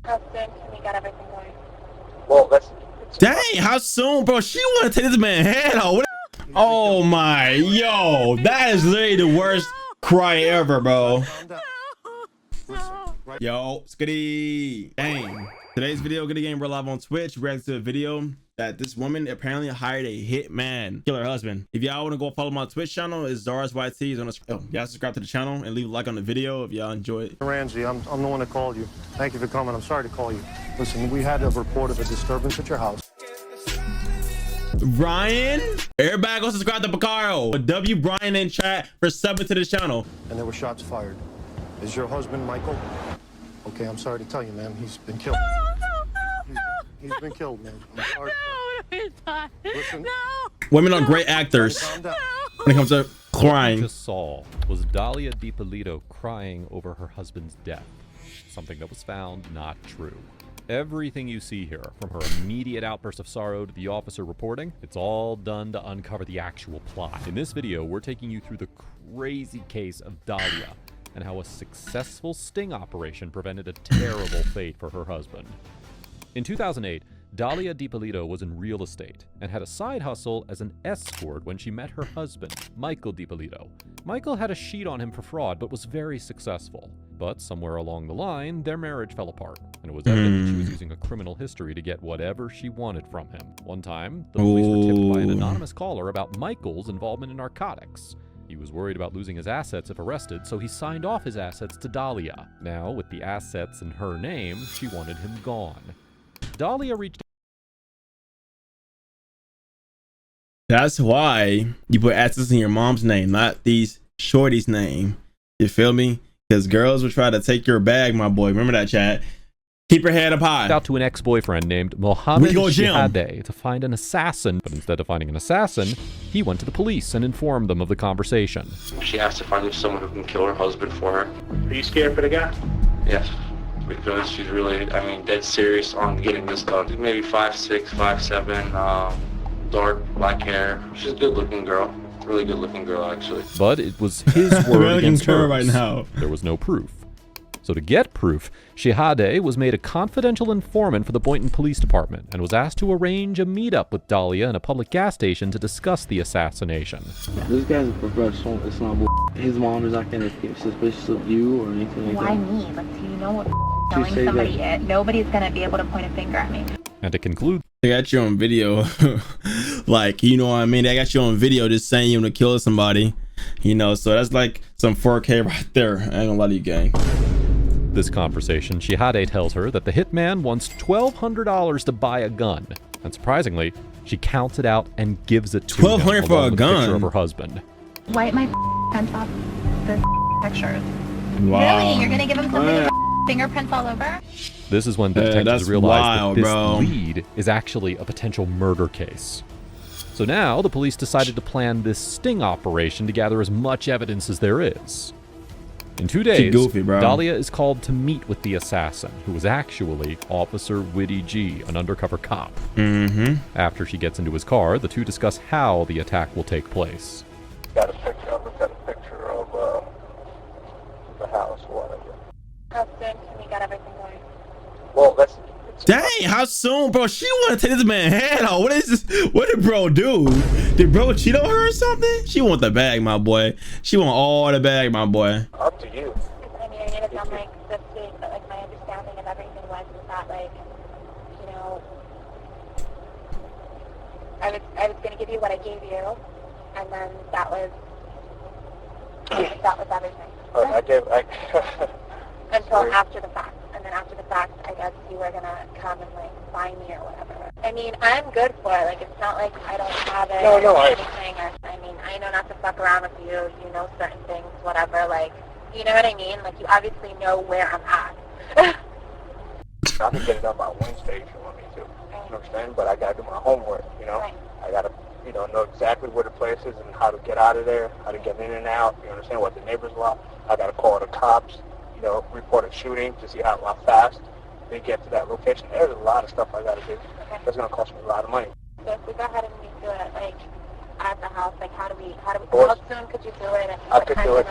How soon can we get everything going? Well, let's. Dang, how soon, bro? She want to take this man head off. Oh my, yo, that is literally the worst cry ever, bro. Yo, Skitty. Dang. Today's video, Goody Game, we're live on Twitch. Reacting to a video that this woman apparently hired a hitman kill her husband. If y'all want to go follow my Twitch channel, it's Zara's YT. Is on the y'all subscribe to the channel and leave a like on the video if y'all enjoy it. Ramsey, I'm the one that called you. Thank you for coming. I'm sorry to call you. Listen, we had a report of a disturbance at your house. Ryan, everybody go subscribe to Picaro. W Brian in chat for subbing to the channel. And there were shots fired. Is your husband Michael? Okay, I'm sorry to tell you, ma'am. He's been killed. He's been killed, man. I'm sorry. No, he's not. Listen. No. Women are great actors when it comes to crying. To Saul was Dalia DiPolito crying over her husband's death. Something that was found not true. Everything you see here, from her immediate outburst of sorrow to the officer reporting, it's all done to uncover the actual plot. In this video, we're taking you through the crazy case of Dalia and how a successful sting operation prevented a terrible fate for her husband. In 2008, Dalia DiPolito was in real estate and had a side hustle as an escort when she met her husband, Michael DiPolito. Michael had a sheet on him for fraud, but was very successful. But somewhere along the line, their marriage fell apart, and it was evident that she was using a criminal history to get whatever she wanted from him. One time, the police were tipped by an anonymous caller about Michael's involvement in narcotics. He was worried about losing his assets if arrested, so he signed off his assets to Dalia. Now, with the assets in her name, she wanted him gone. Dalia reached. That's why you put assets in your mom's name, not these shorties' name. You feel me? Because girls will try to take your bag, my boy. Remember that, chat? Keep your head up high. Out to an ex-boyfriend named Mohammed Shihadeh to find an assassin, but instead of finding an assassin, he went to the police and informed them of the conversation. She asked if I knew someone who can kill her husband for her. Are you scared for the guy? Yes, because she's really, dead serious on getting this done. She's maybe 5'6", 5'7", dark black hair. She's a good-looking girl. Really good-looking girl, actually. But it was his word against hers. Right now. There was no proof. So to get proof, Shihadeh was made a confidential informant for the Boynton Police Department and was asked to arrange a meetup with Dalia in a public gas station to discuss the assassination. This guy's a professional. It's not his mom is not going to get suspicious of you or anything like Why that. me? Like, do you know what telling somebody it? Nobody's gonna be able to point a finger at me. And to conclude, they got you on video. Like, you know what I mean? They got you on video just saying you want to kill somebody. You know, so that's like some 4K right there. I ain't gonna lie to you, gang. This conversation, Shihadeh tells her that the hitman wants $1,200 to buy a gun. And surprisingly, she counts it out and gives it to him. $1,200 for a gun? Picture of her husband. Wipe my pants off the pictures. Wow. Really? You're gonna give him something fingerprints all over? This is when detectives realize wild, that this bro. lead is actually a potential murder case. So now the police decided to plan this sting operation to gather as much evidence as there is. In 2 days, goofy, bro. Dalia is called to meet with the assassin, who is actually Officer Widdy G, an undercover cop. After she gets into his car, the two discuss how the attack will take place. Got a picture of the house, whatever. How soon can we get everything going? Well, let's. Dang, how soon, bro? She want to take this man head off. What is this? What did bro do? Did bro cheat on her or something? She want the bag, my boy. She want all the bag, my boy. Up to you. I mean, I need to tell like this week, but like my understanding of everything was that like, you know, I was gonna give you what I gave you, and then that was everything. Until after the fact. And then after the fact, I guess you were gonna come and like find me or whatever. I mean, I'm good for it. Like, it's not like I don't have it or anything. I mean, I know not to fuck around with you. You know certain things, whatever. Like, you know what I mean? Like, you obviously know where I'm at. I can get it done by Wednesday if you want me to. You understand? But I gotta do my homework, you know? Right. I gotta, know exactly where the place is and how to get out of there, how to get in and out, you understand what the neighbors want. I gotta call the cops, report a shooting to see how fast they get to that location. There's a lot of stuff I gotta do. Okay. That's gonna cost me a lot of money. So if we go ahead and we do it, like, at the house, like, how soon could you do it? And I could do it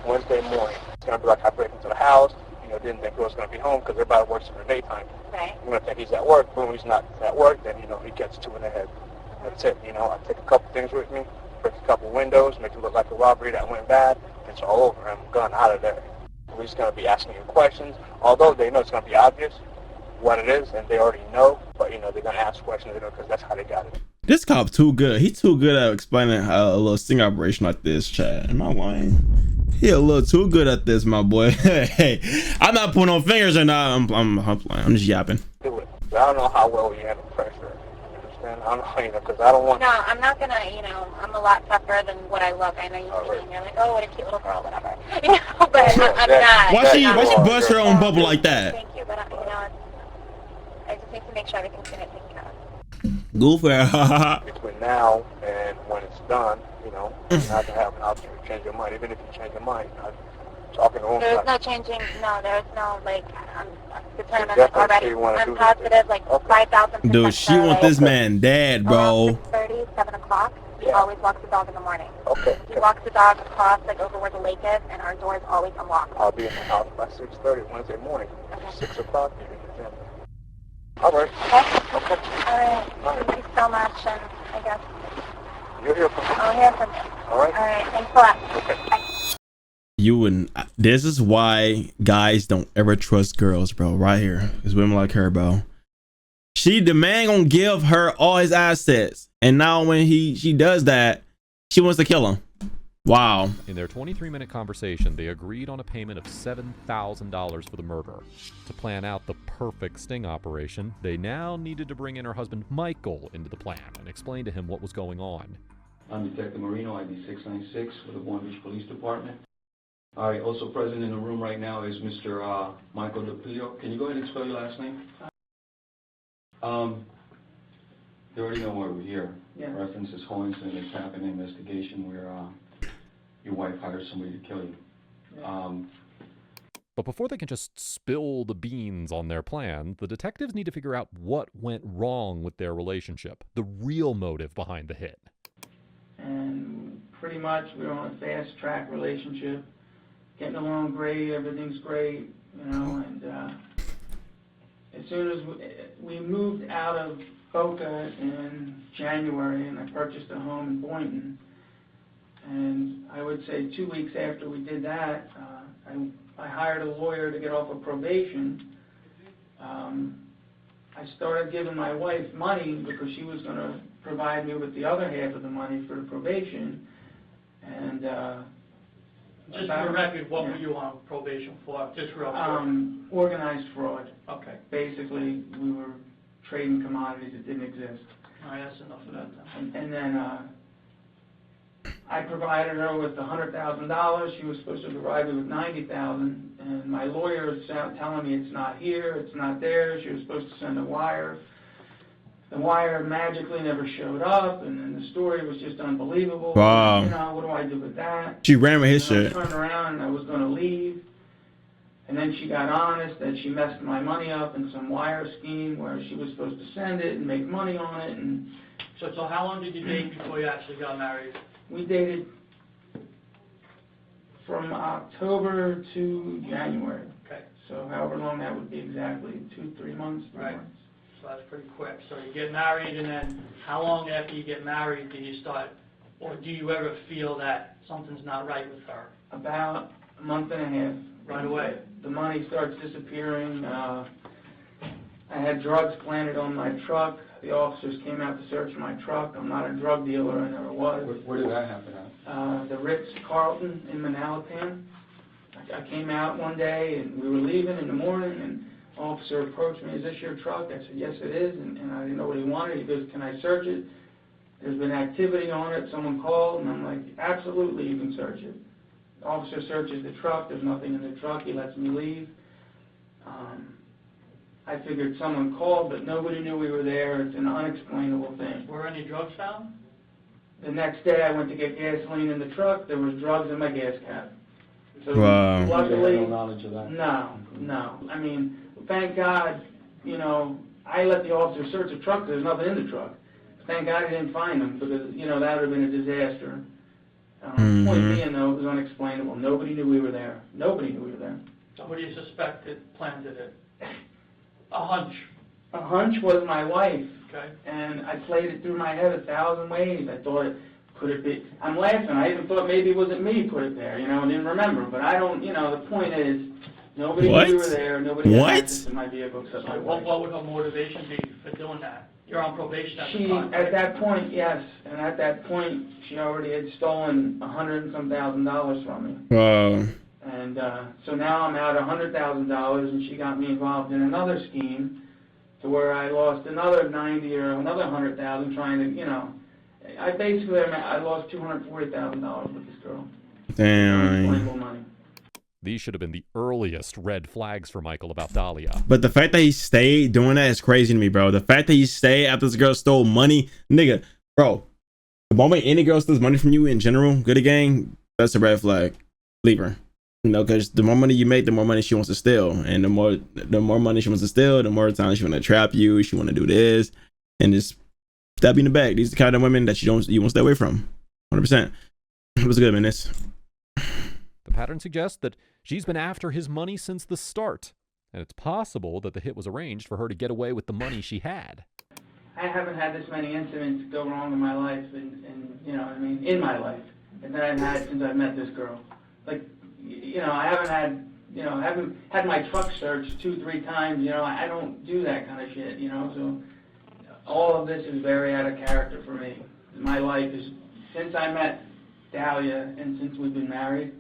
Wednesday morning. It's gonna be like I break into the house, didn't think he was going to be home because everybody works in the daytime. Right. I'm going to think he's at work. Boom, he's not at work, then, he gets 2 in the head. That's it. I take a couple things with me, break a couple windows, make it look like a robbery that went bad. It's all over. I'm gone out of there. We're just going to be asking you questions, although they know it's going to be obvious what it is, and they already know, but, they're going to ask questions, because that's how they got it. This cop too good. He too good at explaining how a little sting operation like this, Chad. Am I lying? He a little too good at this, my boy. Hey, I'm not putting on fingers or not. I'm playing. I'm just yapping. Do it. But I don't know how well you handle pressure. You understand? I don't know, because I don't want. No, I'm not gonna. I'm a lot tougher than what I look. I know you see me and you're like, oh, what a cute little girl, whatever. But I'm not. Why she bust her own bubble like that? Thank you, but I just need to make sure everything's gonna take care of. Goofy. Between now and when it's done, you're not going to have an option to change your mind. Even if you change your mind, I'm talking to him. There's no changing, there's no, I'm determined already. I'm positive, 5,000%. Dude, she want this man dead, bro. 6:30, 7 o'clock. He Yeah. always walks the dog in the morning. Okay. He walks the dog across, over where the lake is, and our door is always unlocked. I'll be in the house by 6:30 Wednesday morning. Okay. 6 o'clock, you're in the gym. All right. Okay? Okay. All right. Thank you so much, and I guess You'll hear from me. I'll hear from you. All right. All right. Thanks a lot. Okay. Bye. This is why guys don't ever trust girls, bro. Right here. It's women like her, bro. The man gonna give her all his assets, and now when she does that, she wants to kill him. Wow. In their 23-minute conversation, they agreed on a payment of $7,000 for the murder. To plan out the perfect sting operation, they now needed to bring in her husband Michael into the plan and explain to him what was going on. I'm Detective Marino, ID 696 for the Boynton Beach Police Department. All right, also present in the room right now is Mr. Michael DePilio. Can you go ahead and spell your last name? They already know why we're here. Yeah. Reference is Hohenson. It's happened an investigation where your wife hired somebody to kill you. Yeah. But before they can just spill the beans on their plan, the detectives need to figure out what went wrong with their relationship, the real motive behind the hit. And pretty much we're on a fast-track relationship, getting along great, everything's great, and as soon as we moved out of Boca in January, and I purchased a home in Boynton, and I would say 2 weeks after we did that, I hired a lawyer to get off of probation. I started giving my wife money because she was going to provide me with the other half of the money for the probation. And just for the record, what were you on probation for? Just real quick. Organized fraud. Okay. Basically, we were trading commodities that didn't exist. All right, that's enough of that then. And then I provided her with $100,000. She was supposed to provide me with $90,000, and my lawyer is telling me it's not here, it's not there. She was supposed to send a wire. The wire magically never showed up, and then the story was just unbelievable. Wow. What do I do with that? She ran with his shit. I turned around and I was going to leave, and then she got honest that she messed my money up in some wire scheme where she was supposed to send it and make money on it. And so how long did you date before you actually got married? We dated from October to January. Okay. So however long that would be exactly, 2-3 months. 3 right. months. So that's pretty quick. So you get married, and then how long after you get married do you start, or do you ever feel that something's not right with her? About a month and a half. Right away. The money starts disappearing. I had drugs planted on my truck. The officers came out to search my truck. I'm not a drug dealer. I never was. Where did that happen at? The Ritz-Carlton in Manalapan. I came out one day, and we were leaving in the morning, and an officer approached me, is this your truck? I said, yes, it is, and I didn't know what he wanted. He goes, can I search it? There's been activity on it. Someone called, and I'm like, absolutely, you can search it. The officer searches the truck. There's nothing in the truck. He lets me leave. I figured someone called, but nobody knew we were there. It's an unexplainable thing. Were any drugs found? The next day, I went to get gasoline in the truck. There was drugs in my gas cap. So wow. Luckily, you had no knowledge of that? No. I mean, thank God, I let the officer search the truck. There's nothing in the truck. Thank God I didn't find them because, that would have been a disaster. Point being, though, it was unexplainable. Nobody knew we were there. Nobody knew we were there. So what do you suspect it planted it? A hunch. A hunch was my wife. Okay. And I played it through my head 1,000 ways. I thought, could it be? I'm laughing. I even thought maybe it wasn't me put it there, you know, and didn't remember. But I don't, you know, the point is, nobody knew we were there. Nobody had access to my vehicle except my wife. What would her motivation be for doing that? You're on probation at the She, time. at that point, yes. And at that point, she already had stolen $100,000 and some from me. Wow. And so now I'm out $100,000, and she got me involved in another scheme to where I lost another 90 or another 100,000 trying to, you know, I lost $240,000 with this girl. Damn. Money. These should have been the earliest red flags for Michael about Dalia. But the fact that he stayed doing that is crazy to me, bro. The fact that he stayed after this girl stole money, nigga, bro. The moment any girl steals money from you in general, good gang, that's a red flag. Leave her. You know, because the more money you make, the more money she wants to steal, and the more money she wants to steal, the more time she want to trap you. She want to do this and just stab you in the back. These are the kind of women that you want to stay away from. 100%. It was good, man. This. The pattern suggests that she's been after his money since the start, and it's possible that the hit was arranged for her to get away with the money she had. I haven't had this many incidents go wrong in my life, and you know, I mean, in my life, and that I've had since I met this girl. Like, you know, I haven't had my truck searched 2-3 times. You know, I don't do that kind of shit. You know, so all of this is very out of character for me. My life is, since I met Dalia and since we've been married,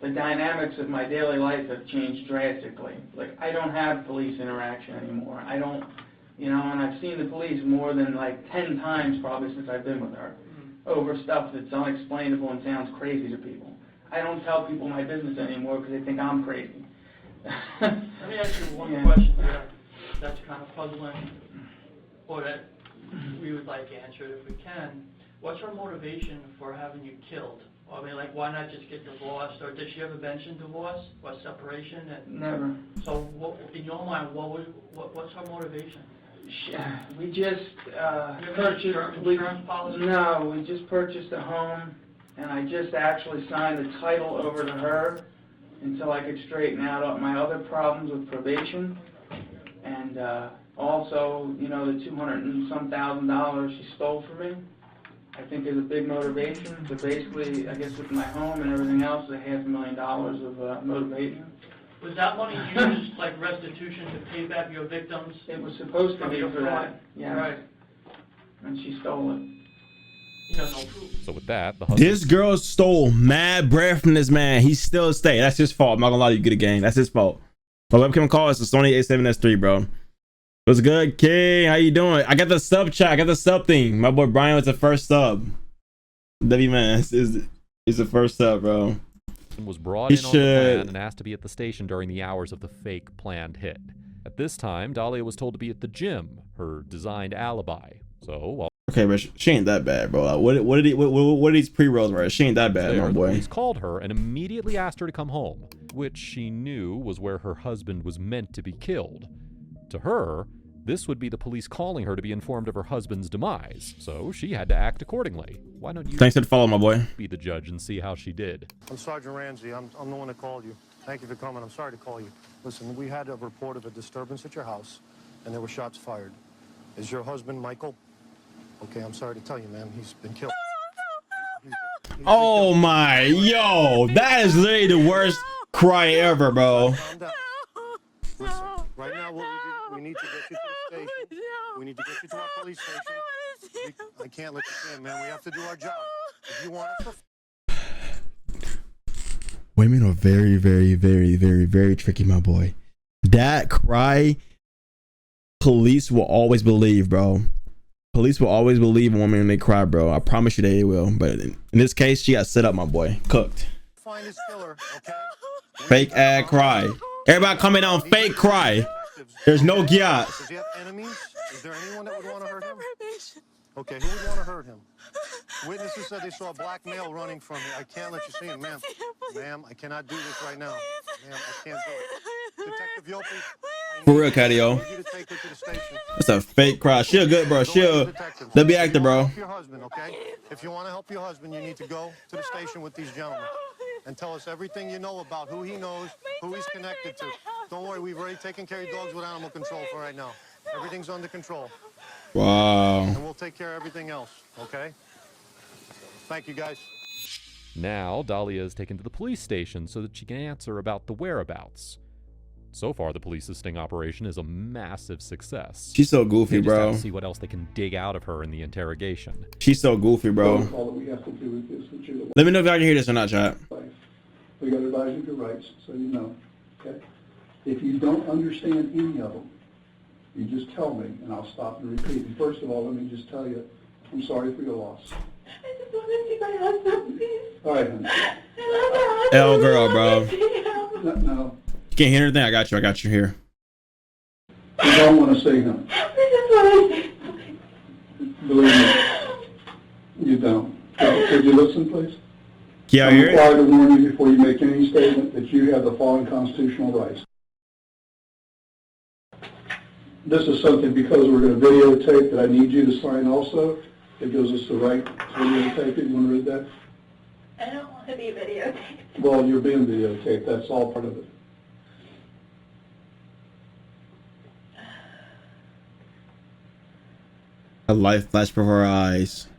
the dynamics of my daily life have changed drastically. Like, I don't have police interaction anymore. I don't, you know, and I've seen the police more than like 10 times probably since I've been with her over stuff that's unexplainable and sounds crazy to people. I don't tell people my business anymore because they think I'm crazy. Let me ask you one question here that's kind of puzzling, or that we would like answered if we can. What's her motivation for having you killed? I mean, like, why not just get divorced? Or did she ever mention divorce or separation? Never. So, what, in your mind, what's her motivation? We just purchased insurance policy? No, we just purchased a home, and I just actually signed the title over to her until I could straighten out my other problems with probation, and also, you know, the $200,000 and some she stole from me, I think is a big motivation. So basically, I guess with my home and everything else, $500,000 of motivation. Was that money used like restitution to pay back your victims? It was supposed to be for that. Yeah. Right. And she stole it. You have no proof. So with that, this girl stole mad bread from this man. He still stayed. That's his fault. I'm not gonna lie to you, get a gang. That's his fault. My webcam call is the Sony A7S3, bro. What's good, King? How you doing? I got the sub chat. I got the sub thing. My boy Brian was the first sub. W man is the first sub, bro. Was brought in on the plan and asked to be at the station during the hours of the fake planned hit. At this time, Dalia was told to be at the gym, her designed alibi. So, okay, but she ain't that bad, bro. What are these pre-rolls, right? She ain't that bad, my boy. The police called her and immediately asked her to come home, which she knew was where her husband was meant to be killed. To her, this would be the police calling her to be informed of her husband's demise, so she had to act accordingly. Why don't you thanks for the follow, my boy. Be the judge and see how she did. I'm Sergeant Ramsey. I'm the one that called you. Thank you for coming. I'm sorry to call you. Listen, we had a report of a disturbance at your house, and there were shots fired. Is your husband Michael? Okay, I'm sorry to tell you, man. He's been killed. Oh my, yo, that is literally the worst cry ever, bro. Calm down. Listen, right now we need to get you to the station. We need to get you to our police station. I can't let you stay, man. We have to do our job. If you want us to... Women are very, very, very, very, very tricky, my boy. That cry, police will always believe, bro. Police will always believe a woman when they cry, bro. I promise you they will. But in this case, she got set up, my boy. Cooked. Find his killer, okay? Fake ad cry. Everybody comment on fake cry. There's no gyat. Does he have enemies? Is there anyone that would want to hurt him? Okay, who would want to hurt him? Witnesses said they saw a black male running from me. I can't let you see him, ma'am. Ma'am, I cannot do this right now. Ma'am, I can't do it. Detective Yopi. For real, Cadio. That's a fake cry. She a good, bro. She a be actor, bro. Your husband, okay? If you want to help your husband, you need to go to the station with these gentlemen. and tell us everything you know about who he knows, who he's connected to. Don't worry, we've already taken care of your dogs with animal control for right now. Everything's under control. Wow. And we'll take care of everything else, okay? Thank you, guys. Now, Dalia is taken to the police station so that she can answer about the whereabouts. So far, the police's sting operation is a massive success. She's so goofy, they just have bro. to see what else they can dig out of her in the interrogation. She's so goofy, bro. Let me know if y'all can hear this or not, chat. We got to advise you your rights, so you know. Okay. If you don't understand any of them, you just tell me, and I'll stop and repeat. And first of all, let me just tell you, I'm sorry for your loss. I just want to see my husband, please. All right, honey. I love L girl, bro. No. You can't hear anything? I got you here. You don't want to see him. I just want to see him. Believe me, you don't. Could you listen, please? Yeah, I'm hear it? required to warn you before you make any statement that you have the following constitutional rights. This is something, because we're going to videotape, that I need you to sign also. It gives us the right to videotape it. You want to read that? I don't want to be videotaped. Well, you're being videotaped. That's all part of it. A light flashed before her eyes.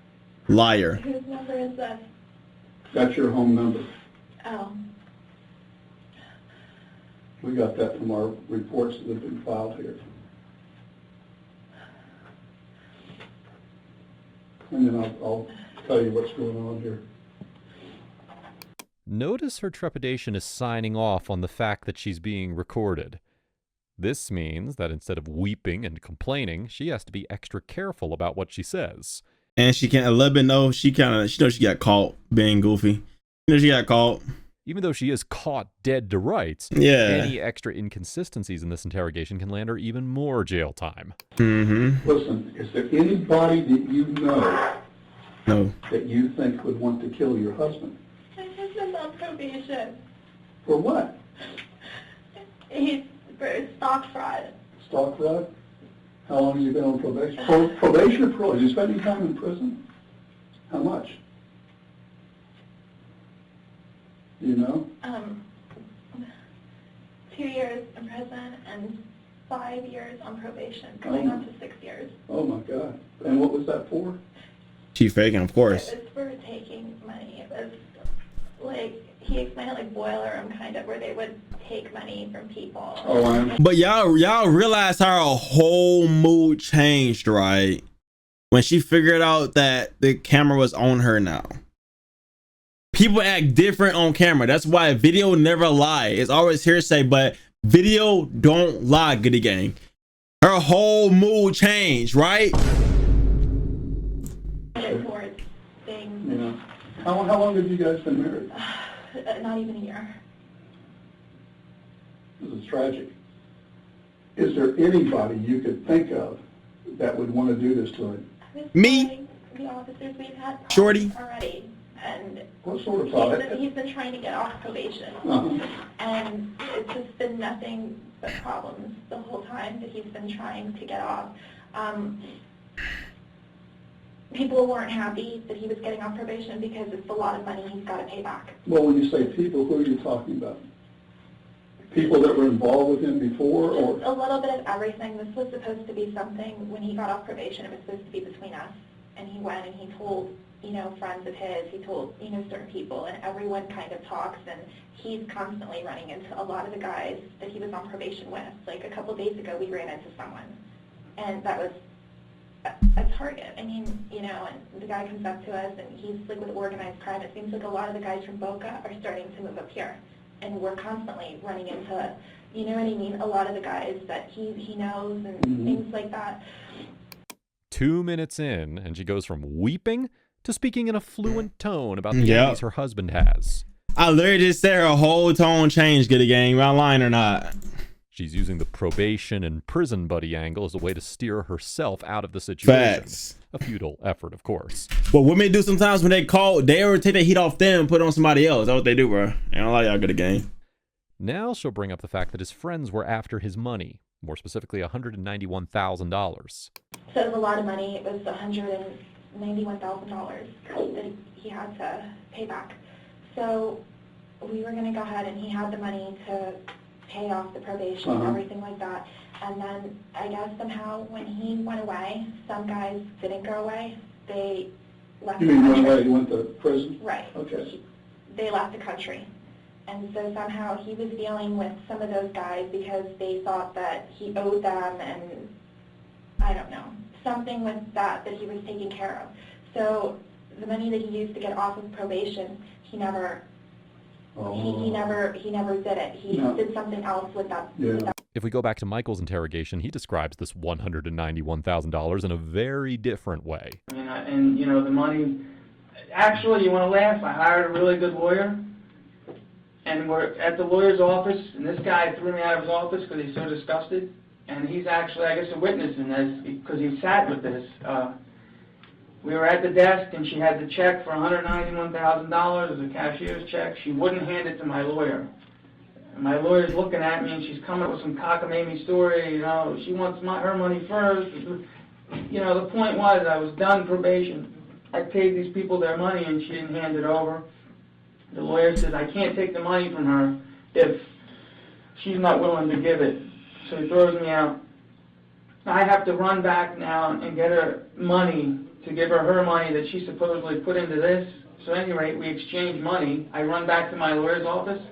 Liar. Whose number is that? That's your home number. Oh. We got that from our reports that have been filed here. And then I'll tell you what's going on here. Notice her trepidation is signing off on the fact that she's being recorded. This means that instead of weeping and complaining, she has to be extra careful about what she says. And she can't, a little bit know, she knows she got caught being goofy. You know she got caught. Even though she is caught dead to rights, yeah, any extra inconsistencies in this interrogation can land her even more jail time. Mm-hmm. Listen, is there anybody that you know that you think would want to kill your husband? My husband's on probation. For what? He's for stock fraud. Stock fraud? How long has he been on probation? Probation or parole? Is he spending time in prison? How much? Do you know? 2 years in prison and 5 years on probation, going on to 6 years. Oh my God. And what was that for? She faking, of course. It was for taking money. It was like, he explained it like boiler room kind of, where they would take money from people. Oh, but y'all realize how her whole mood changed, right? When she figured out that the camera was on her now. People act different on camera. That's why video never lie. It's always hearsay, but video don't lie, Goody Gang. Her whole mood changed, right? Towards things. Yeah. How long have you guys been married? Not even a year. This is tragic. Is there anybody you could think of that would want to do this to him? Me? The officers, we've had Shorty already. And what sort of problem? He's been trying to get off probation. And it's just been nothing but problems the whole time that he's been trying to get off. People weren't happy that he was getting off probation because it's a lot of money he's got to pay back. Well, when you say people, who are you talking about? People that were involved with him before, or? A little bit of everything. This was supposed to be something, when he got off probation, it was supposed to be between us. And he went and he told, friends of his, he told, certain people, and everyone kind of talks, and he's constantly running into a lot of the guys that he was on probation with. Like a couple days ago, we ran into someone, and that was a target. I mean, and the guy comes up to us, and he's like with organized crime. It seems like a lot of the guys from Boca are starting to move up here, and we're constantly running into, you know what I mean, a lot of the guys that he knows and things like that. 2 minutes in, and she goes from weeping to speaking in a fluent tone about the enemies her husband has. I literally just said her whole tone changed, Goody Gang. Am I lying or not? She's using the probation and prison buddy angle as a way to steer herself out of the situation. Facts. A futile effort, of course. What women do sometimes when they call, they ever take the heat off them and put it on somebody else. That's what they do, bro. I don't like y'all, Goody Gang. Now she'll bring up the fact that his friends were after his money, more specifically $191,000. So it was a lot of money. It was $191,000 that he had to pay back. So we were going to go ahead and he had the money to pay off the probation and everything like that. And then I guess somehow when he went away, some guys didn't go away. They left the country. You mean went away, he went to prison? Right. Okay. They left the country. And so somehow he was dealing with some of those guys because they thought that he owed them, and I don't know, something with that he was taking care of. So the money that he used to get off of probation, he never he never did it. He did something else with that. Yeah. If we go back to Michael's interrogation, he describes this $191,000 in a very different way. And you know, the money, actually, you want to laugh, I hired a really good lawyer, and we're at the lawyer's office, and this guy threw me out of his office because he's so disgusted, and he's actually, I guess, a witness in this because he sat with this. We were at the desk, and she had the check for $191,000. It was a cashier's check. She wouldn't hand it to my lawyer. And my lawyer's looking at me, and she's coming up with some cockamamie story. You know, she wants her money first. You know, the point was I was done probation. I paid these people their money, and she didn't hand it over. The lawyer says, I can't take the money from her if she's not willing to give it. So he throws me out. I have to run back now and get her money to give her money that she supposedly put into this. So at any rate, we exchange money. I run back to my lawyer's office,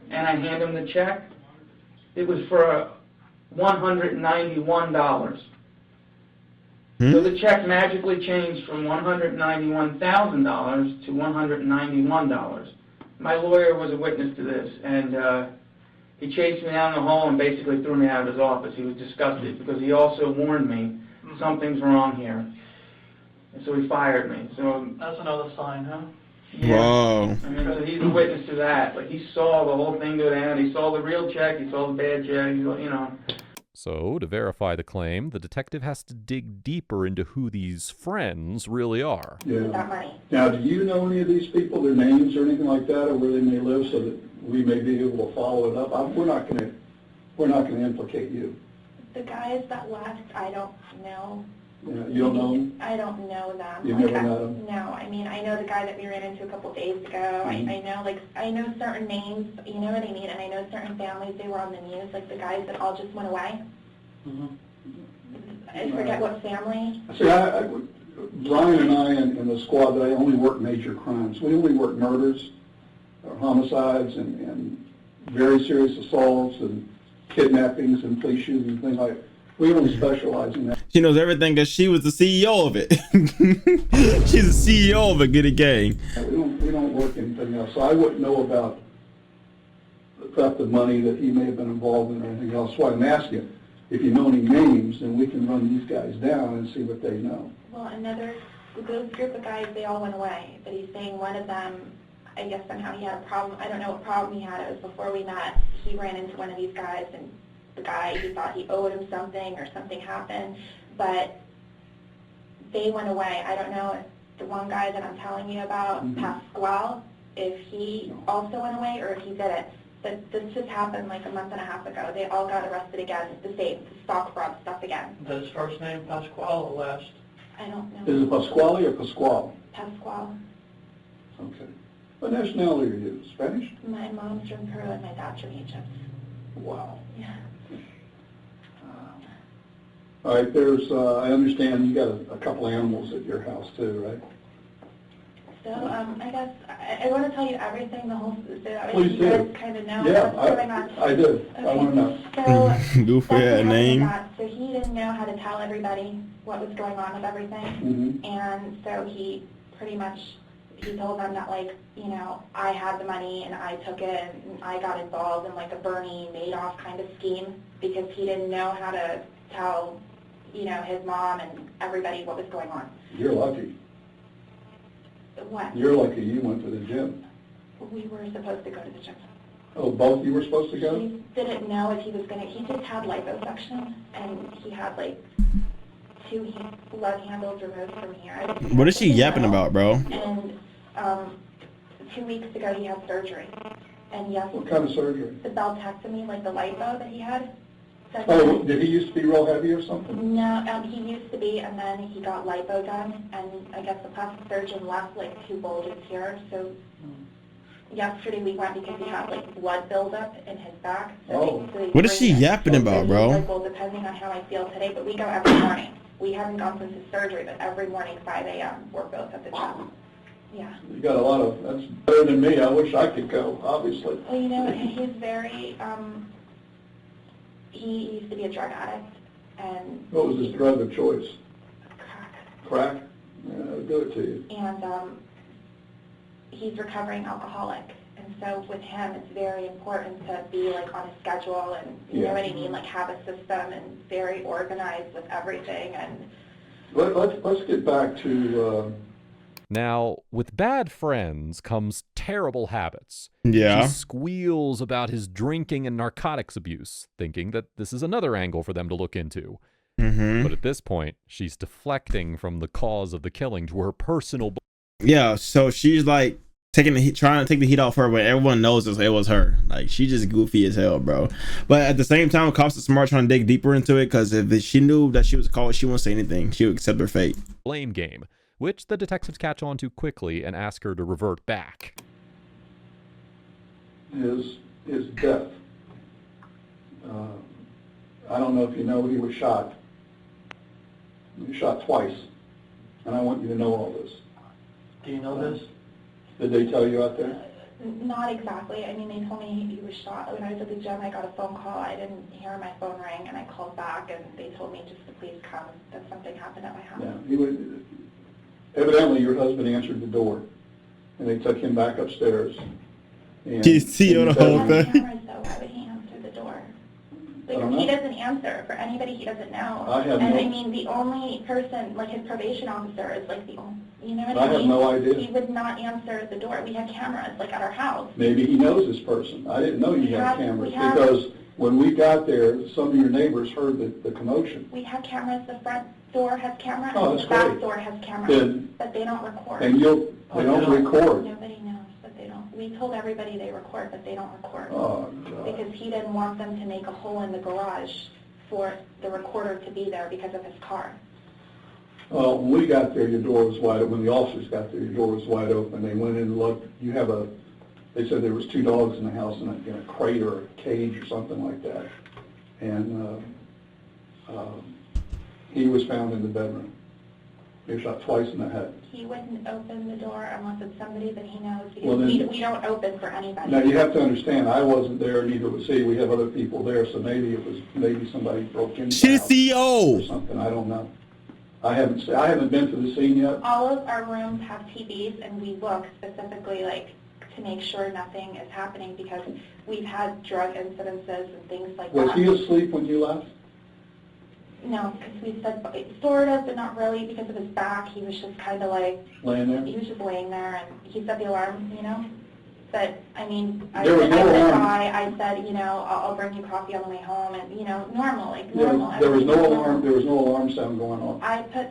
and I hand him the check. It was for $191. So the check magically changed from $191,000 to $191. My lawyer was a witness to this, and he chased me down the hall and basically threw me out of his office. He was disgusted because he also warned me something's wrong here. And so he fired me. So that's another sign, huh? Yeah. Wow. I mean, so he's a witness to that. Like, he saw the whole thing go down. He saw the real check. He saw the bad check. You know. So, to verify the claim, the detective has to dig deeper into who these friends really are. Yeah. With that money. Now, do you know any of these people, their names or anything like that, or where they may live, so that we may be able to follow it up? We're not going to implicate you. The guys that left, I don't know. Yeah, you don't know them? I don't know them. You've never met them? No, I mean, I know the guy that we ran into a couple days ago. I know certain names, you know what I mean, and I know certain families, they were on the news, like the guys that all just went away. I forget what family. See, Brian and I in the squad, I only work major crimes. We only work murders, or homicides, and very serious assaults, and kidnappings, and police shootings, and things like that. We only specialize in that. She knows everything because she was the CEO of it. She's the CEO of a Get It Gang. We don't work anything else. So I wouldn't know about the theft of money that he may have been involved in or anything else. That's why I'm asking. If you know any names, then we can run these guys down and see what they know. Well, those group of guys, they all went away. But he's saying one of them, I guess somehow he had a problem. I don't know what problem he had. It was before we met. He ran into one of these guys, and the guy, he thought he owed him something or something happened. But they went away. I don't know if the one guy that I'm telling you about, Pasquale, if he also went away or if he didn't. But this just happened like a month and a half ago. They all got arrested again, the same, the stock fraud stuff again. Does his first name Pasquale or last? I don't know. Is it Pasquale or Pasquale? Pasquale. Okay. What nationality are you? Spanish? My mom's from Peru and my dad's from Egypt. Wow. Yeah. All right, there's, I understand you got a couple animals at your house too, right? So, I guess, I want to tell you everything, the whole, so Please you guys do. kind of know Yeah, what's going on. I do. Okay. I want to know. So, Goofy that's what happened name. with that. So he didn't know how to tell everybody what was going on with everything. And so he pretty much, he told them that, like, you know, I had the money and I took it and I got involved in like a Bernie Madoff kind of scheme because he didn't know how to tell, you know, his mom and everybody what was going on. You're lucky. What? You're lucky you went to the gym. We were supposed to go to the gym. Oh, both you were supposed to go? He didn't know if he was going to, he just had liposuction and he had like 2 blood handles removed from here. What is she yapping about, bro? And 2 weeks ago he had surgery. And yes, What kind of surgery? the beltectomy, like the lipo that he had. Oh, did he used to be real heavy or something? No, he used to be, and then he got lipo done, and I guess the plastic surgeon left like 2 bulges here, so yesterday we went because he had like blood buildup in his back. Oh. What is she yapping about, bro? Like, well, depending on how I feel today, but we go every morning. We haven't gone since his surgery, but every morning, 5 a.m., we're both at the gym. Yeah. You got a lot of, that's better than me. I wish I could go, obviously. Well, you know, he's very, he used to be a drug addict, and... What was his drug of choice? Crack. Crack? Yeah, I'll do it to you. And he's recovering alcoholic. And so with him, it's very important to be like on a schedule and, you know what I mean, like have a system and very organized with everything. And let's get back to... Now, with bad friends comes terrible habits. Yeah. She squeals about his drinking and narcotics abuse, thinking that this is another angle for them to look into. But at this point, she's deflecting from the cause of the killing to her personal... Yeah, so she's like taking the heat, trying to take the heat off her, but everyone knows it was her. Like, she's just goofy as hell, bro. But at the same time, cops are smart trying to dig deeper into it, because if she knew that she was called, she wouldn't say anything. She would accept her fate. Blame game, which the detectives catch on to quickly and ask her to revert back. His death. I don't know if you know, he was shot. He was shot twice. And I want you to know all this. Do you know this? Did they tell you out there? not exactly. I mean, they told me he was shot. When I was at the gym, I got a phone call. I didn't hear my phone ring, and I called back, and they told me just to please come, that something happened at my house. Yeah, he would. Evidently, your husband answered the door, and they took him back upstairs. And you see on the whole thing? Cameras, though. Why would he answer the door? Like, he doesn't answer for anybody he doesn't know. I mean, the only person, like his probation officer, is like the only, you know what I mean? I have no idea. He would not answer the door. We had cameras, like, at our house. Maybe he knows this person. I didn't know you had cameras, because when we got there, some of your neighbors heard the commotion. We have cameras. The front door has cameras. Oh, the back door has cameras. But they don't record. And they don't record. Nobody knows, but they don't. We told everybody they record, but they don't record. Oh, God. Because he didn't want them to make a hole in the garage for the recorder to be there because of his car. Well, when we got there, your door was wide open. When the officers got there, your door was wide open. They went in and looked. You have they said there was 2 dogs in the house in a crate or a cage or something like that. And he was found in the bedroom. He was shot twice in the head. He wouldn't open the door unless it's somebody that he knows, because Well, we don't open for anybody. Now, you have to understand, I wasn't there, neither was he. We have other people there, so maybe somebody broke into the house or something. I don't know. I haven't been to the scene yet. All of our rooms have TVs, and we look specifically, like, to make sure nothing is happening, because we've had drug incidences and things like that. Was he asleep when you left? No, because we said sort of, but not really, because of his back. He was just kind of like... Laying there? He was just laying there, and he set the alarm, you know? But, I mean, I said, you know, I'll bring you coffee on the way home, and, you know, normal, like normal. There was no alarm. There was no alarm sound going on. I put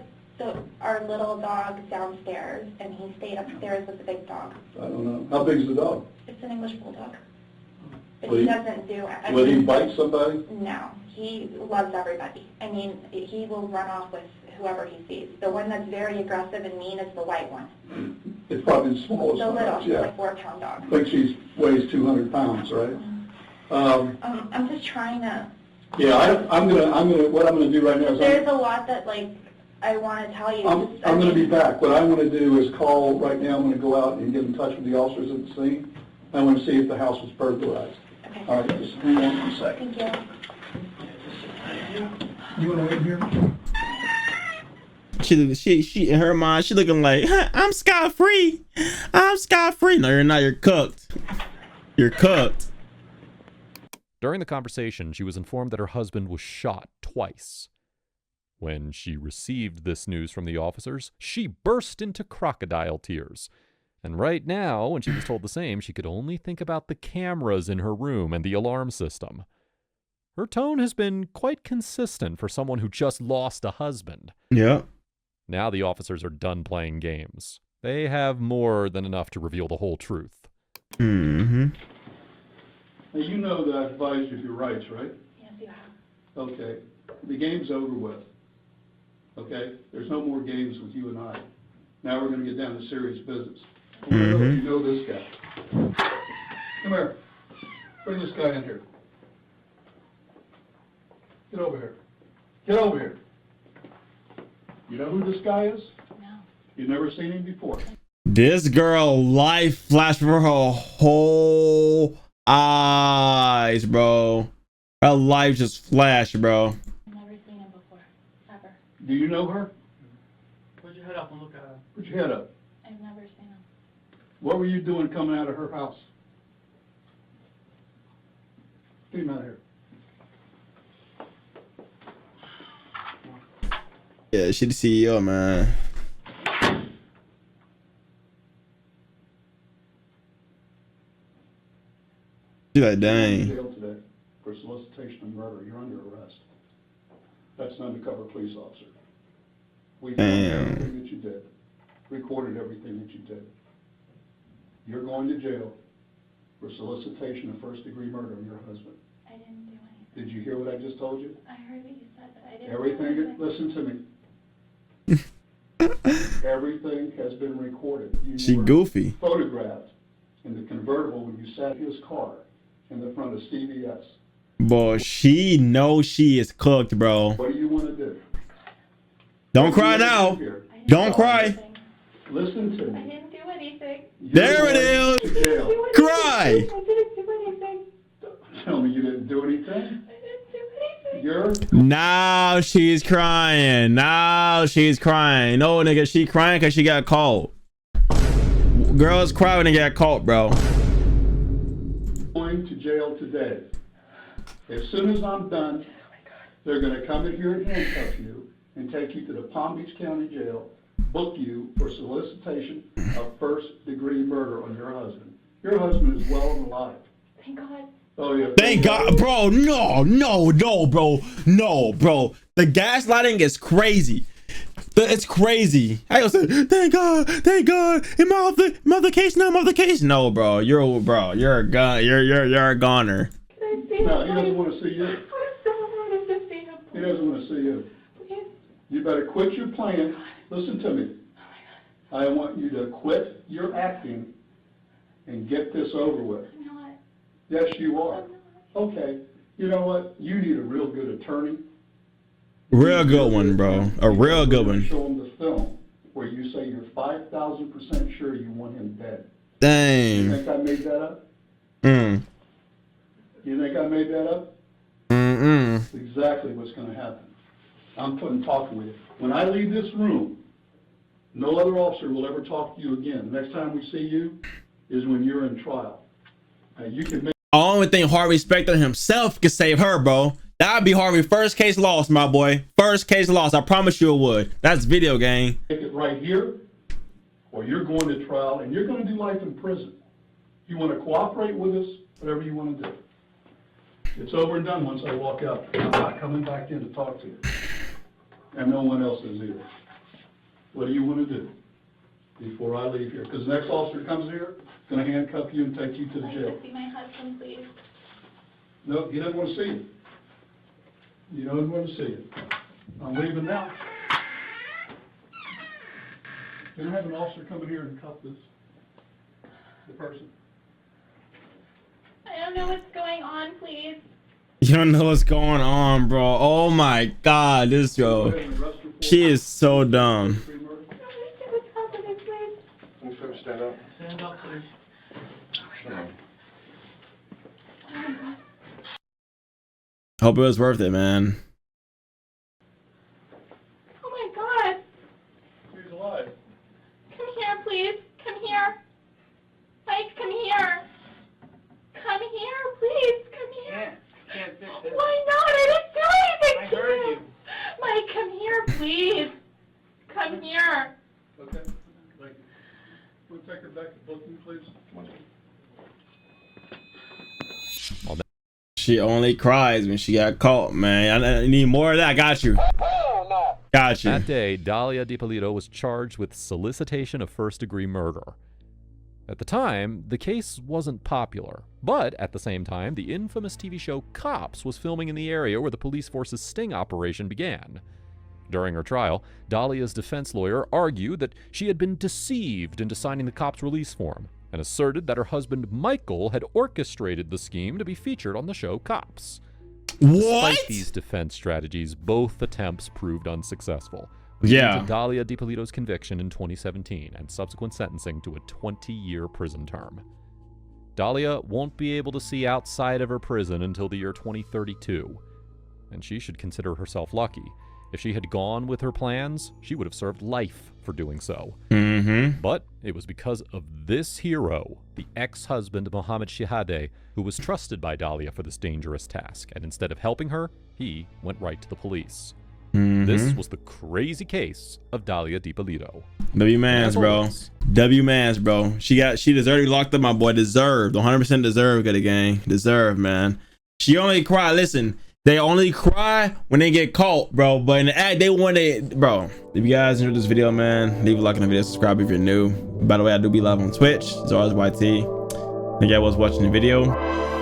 our little dog downstairs, and he stayed upstairs with the big dog. I don't know. How big is the dog? It's an English bulldog. But Will he doesn't do... Will he bite somebody? No. He loves everybody. I mean, he will run off with whoever he sees. The one that's very aggressive and mean is the white one. It's probably the smallest one. The little, she's yeah. like 4-pound dog. I think she weighs 200 pounds, right? I'm just trying to... Yeah, what I'm gonna do right now is... There's a lot that, like, I want to tell you. I'm going to be back. What I want to do is call right now. I'm going to go out and get in touch with the officers at the scene. I want to see if the house was burglarized. Okay. All right, just hang on for a second. Thank you. You want to wait here? She in her mind, she looking like, I'm scot-free. I'm scot-free. No, you're not. You're cooked. You're cooked. During the conversation, she was informed that her husband was shot twice. When she received this news from the officers, she burst into crocodile tears. And right now, when she was told the same, she could only think about the cameras in her room and the alarm system. Her tone has been quite consistent for someone who just lost a husband. Yeah. Now the officers are done playing games. They have more than enough to reveal the whole truth. Mm-hmm. Now, you know that I advised you of your rights, right? Yes, you have. Okay. The game's over with. Okay? There's no more games with you and I. Now we're going to get down to serious business. I want to know if you know this guy. Come here. Bring this guy in here. Get over here. Get over here. You know who this guy is? No. You've never seen him before. This girl life flashed for her whole eyes, bro. Her life just flashed, bro. I've never seen him before. Ever. Do you know her? Put your head up and look at her. Put your head up. I've never seen him. What were you doing coming out of her house? Get him out of here. Yeah, she the CEO, man. She's like, You're in dang. jail today for solicitation of murder. You're under arrest. That's an undercover police officer. We found Damn. everything that you did, recorded everything that you did. You're going to jail for solicitation of first-degree murder of your husband. I didn't do anything. Did you hear what I just told you? I heard what you said, but I didn't do Everything, anything. listen to me. Everything has been recorded. You She were goofy. photographed in the convertible when you sat in his car in the front of CVS. Boy, she knows she is cooked, bro. What do you want to do? Don't cry now. Don't cry. Listen to I me. didn't do anything. There it You're going to jail. Cry. I didn't do anything. Tell me you didn't do anything. I didn't do anything. You're Now she's crying. Now she's crying. No, nigga, she crying because she got caught. Girls cry when they get caught, bro. going to jail today. As soon as I'm done, they're going to come in here and handcuff you and take you to the Palm Beach County Jail, book you for solicitation of first-degree murder on your husband. Your husband is well and alive. Thank God. Oh, yeah. Thank God, bro. No, bro. No, bro. The gaslighting is crazy. It's crazy. I was say, thank God. Am I off the case now? I'm off the case. No, bro. You're a gun. You're a goner. Can I see No, him? he doesn't want to see you. I so wanted to see him. He doesn't want to see you. Please. You better quit your playing. Listen to me. I want you to quit your acting and get this over with. I'm not. Yes, you are. I'm not. Okay. You know what? You need a real good attorney. Real good one, bro. A real good one. Show him the film where you say you're 5,000% sure you want him dead. You Dang. think I made that up? Mm. You think I made that up? Mm-mm. That's exactly what's going to happen. I'm talking with you. When I leave this room, no other officer will ever talk to you again. The next time we see you is when you're in trial. You can make Only thing Harvey Specter himself could save her, bro. That would be Harvey first case lost, my boy. First case lost. I promise you it would. That's video game. it right here, or you're going to trial, and you're going to do life in prison. You want to cooperate with us, whatever you want to do. It's over and done once I walk out. I'm not coming back in to talk to you. And no one else is either. What do you want to do before I leave here? Because the next officer comes here, going to handcuff you and take you to the I'd like jail. to see my husband, please. No, he doesn't want to see you. He doesn't want to see you. I'm leaving now. Can I have an officer come in here and cuff the person? I don't know what's going on, please. You don't know what's going on, bro. Oh my God, this girl. She is so dumb. I want to see what's happening, please. Can you stand up? Stand up, please. Oh my God. Hope it was worth it, man. Oh my God. He's alive. Come here, please. Come here. Mike, come here. Come here, please. Come here. Can't fix it. Why not? I didn't do anything I to heard you. you. Mike, come here, please. Come here. Okay, thank you. We'll take her back to booking, please. She only cries when she got caught, man. I need more of that. Got you. Got you. That day, Dalia DiPolito was charged with solicitation of first-degree murder. At the time, the case wasn't popular, but at the same time, the infamous TV show Cops was filming in the area where the police force's sting operation began. During her trial, Dalia's defense lawyer argued that she had been deceived into signing the cops' release form. and asserted that her husband Michael had orchestrated the scheme to be featured on the show Cops. What? Despite these defense strategies, both attempts proved unsuccessful, Yeah. leading to Dalia DiPolito's conviction in 2017 and subsequent sentencing to a 20-year prison term. Dalia won't be able to see outside of her prison until the year 2032, and she should consider herself lucky. If she had gone with her plans, she would have served life for doing so. But it was because of this hero, the ex-husband Mohammed Shihadeh, who was trusted by Dalia for this dangerous task, and instead of helping her, he went right to the police. This was the crazy case of Dalia DiPolito. W-Mans, bro. W-Mans, bro. She deserved to be locked up, my boy. Deserved. 100% deserved, good gang. Deserved, man. She only cried. Listen, they only cry when they get caught, bro. But in the act, they want it, bro. If you guys enjoyed this video, man, leave a like on the video, subscribe if you're new. By the way, I do be live on Twitch. It's always YT. Thank you guys for watching the video.